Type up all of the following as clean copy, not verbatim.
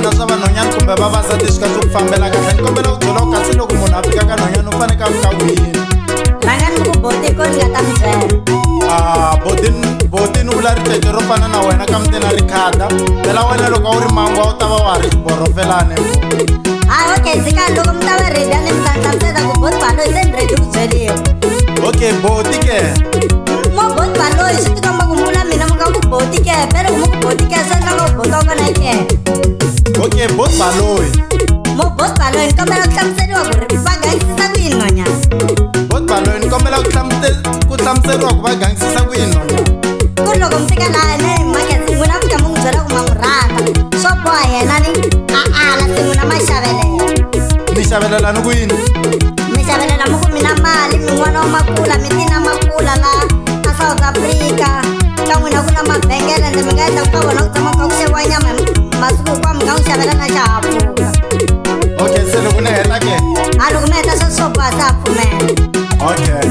swin'wana swa vanhwanyana kumbe vavasati swi ka swi ku fambela kahle ni kombela ku byela ku kasi loko munhu a fika ka nhwanyana u faneke a fika wini rhangani mi ku botiko ni nga ta mi byela botini u vula ricece ro fana na wena ka mutini ri khada phela wena loko a wu ri mango u ta va wa ha ri xiborofelane hayi okay dzikani loko mi ta va redi a ni mi ta ni hlamusela ku boti baloyi se ni redi ku byeliwa okay boti ke mo boti baloyi swi tikomba ku mvula mina mi nga ku boti ke phela ku mo ku boti ke swi endla nga ku boti wa kona ke okay boti baloyi mo boti baloyi ni kombela ku hlamuseriwa ku ri va gangisisa ku yini nhwanyana boti baloyi ni kombela ku hlamuseriwa ku va gangisisa ku yini nhwanyana ku ri loko mi fika laha ne maketi n'wina fika mi n'wi byela ku ma n'wi rhandza swo boha yena ni a ala se n'wina ma xavelela ni xavelelani ku yini mi xavelela mi ku mina mali mi n'wana wa makula mi tina makula laha a South Africa ka n'wina ku na mavhengele ende mi nga endla ku ka vona ku tshama kha ku xeviwa nyama masiku hinkwawo mi nga n'wi xavela na xihahampfhuka okay se loko ni heta ke a loko mi heta swo boha se a pfumela okay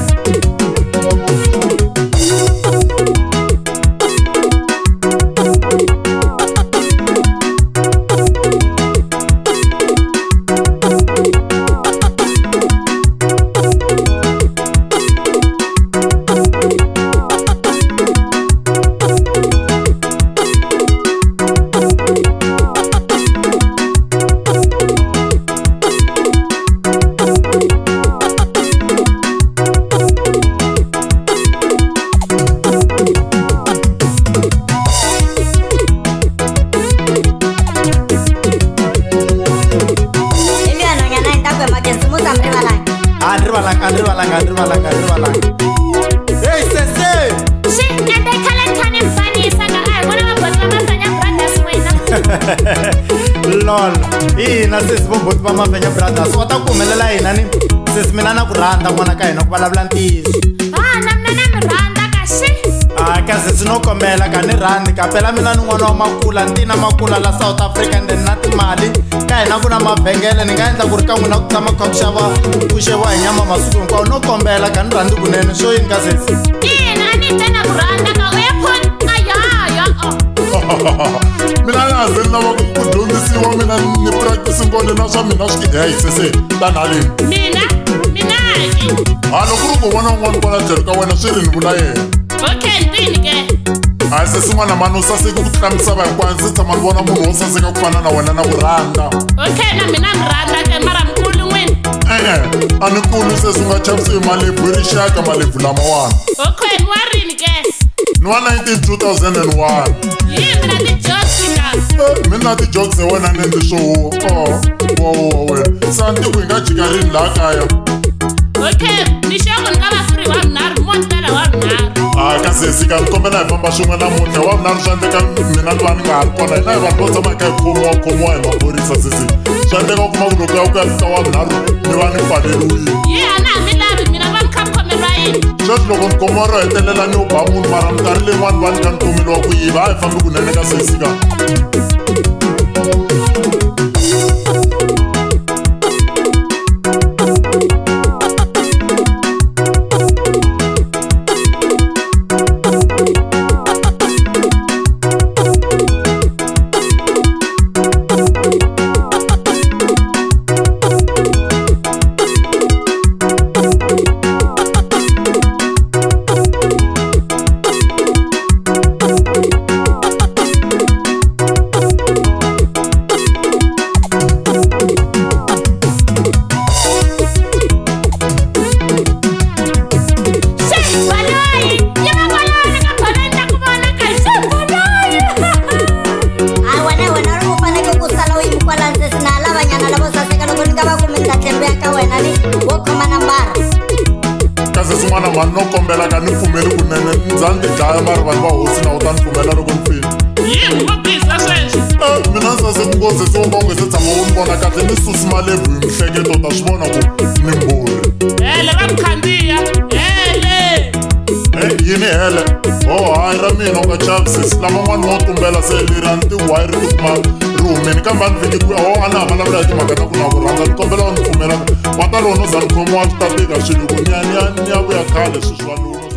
andrivalanga hey sese shi ende khale khane mfanisa nga a vona maboti va mafenya brothers wena lol hina sesi vo boti va mafenya brothers wa ta ku humelela hina ni sesi mina na ku rhandza n'wana ka hina ku vulavula ntiyiso na mina na mi rhandza ka shi ka sesi no kombela ka ni rhandzi ka phela mina ni n'wana wa makula ni tina makula la South Africa and then na timali ka hina ku na mavhengele ni nga endla ku ri ka n'wina ku tshama kha ku xeviwa hi nyama masiku hinkwawo no kombela ka ni rhandzi kunene swo yini ka sesi ina a ni te na ku rhandza ka weapon ayaya mina na ze ni lava ku dyondzisiwa mina ni practice ngone na swa mina swi hey sese tanhalini mina loko ri ku vona un'wana kwala tlhelo ka wena swi ri ni vula yena okay ntini ke hayi sesi n'wana mani u saseki ku tlula misava hinkwayo ndzi tshama ni vona munhu wo saseka ku fana na wena na ku rhandza okay na mina mi rhandza ke mara mkulu n'wini a ni kulu sesi u nga chavisi hi malebvu hi rixaka malebvu lamawani okay ni wa rini ke ni wa 19 2001 mina ti-jokes ka mina ti-jokes hi wena ni endli swo wowo wena santi ku hi nga jika rini laha kaya okay ni xoko ni nga va free wa vunharhu mo tala wa vunharhu ka sesi ka ni kombela hi famba swin'we namuntlha wa vunharhu swa endleka mina ni va ni nga ha ri kona hina hi vanhu vo tshama hi kha hi khomiwa hi maphorisa sesi swa endleka u kuma ku loko ya ku ya fika wa vunharhu ni va ni pfaleriwile a na ha mi lavi mina va mi kha mi khomeriwa yini sweswi loko ni komiwa ro hetelela ni u ba munhu mara minkarhi leyin'wani va ni kha ni khomeliwa ku yiva a hi fambi kunene ka sesi ka swin'wana mani no kombela ka ni pfumeli kunene ni za ni ti dlaya mari vanhu va hosi na u ta ni pfumela loko ni fini yini vo bisa sweswo mina sase ku ngose se wonga u nge se tshama wu ni vona kahle ni susi malebvu hi mihleketo ta swi vona ku ni mbuli hele ra mukhandziya hele yini hele hayi ra mina u nga chavisisi lama n'wani mo tumbela se lira ni tiwayi ri tikuma ri humeni kambe a ni viki ku a ni ha vulavula hi timhaka ta ku na ku rhandza ni kombela u ni pfumela wa ta lowu no za ni khomiwa swi ta tika swilo ku ni ya vuya khale swi swa lowu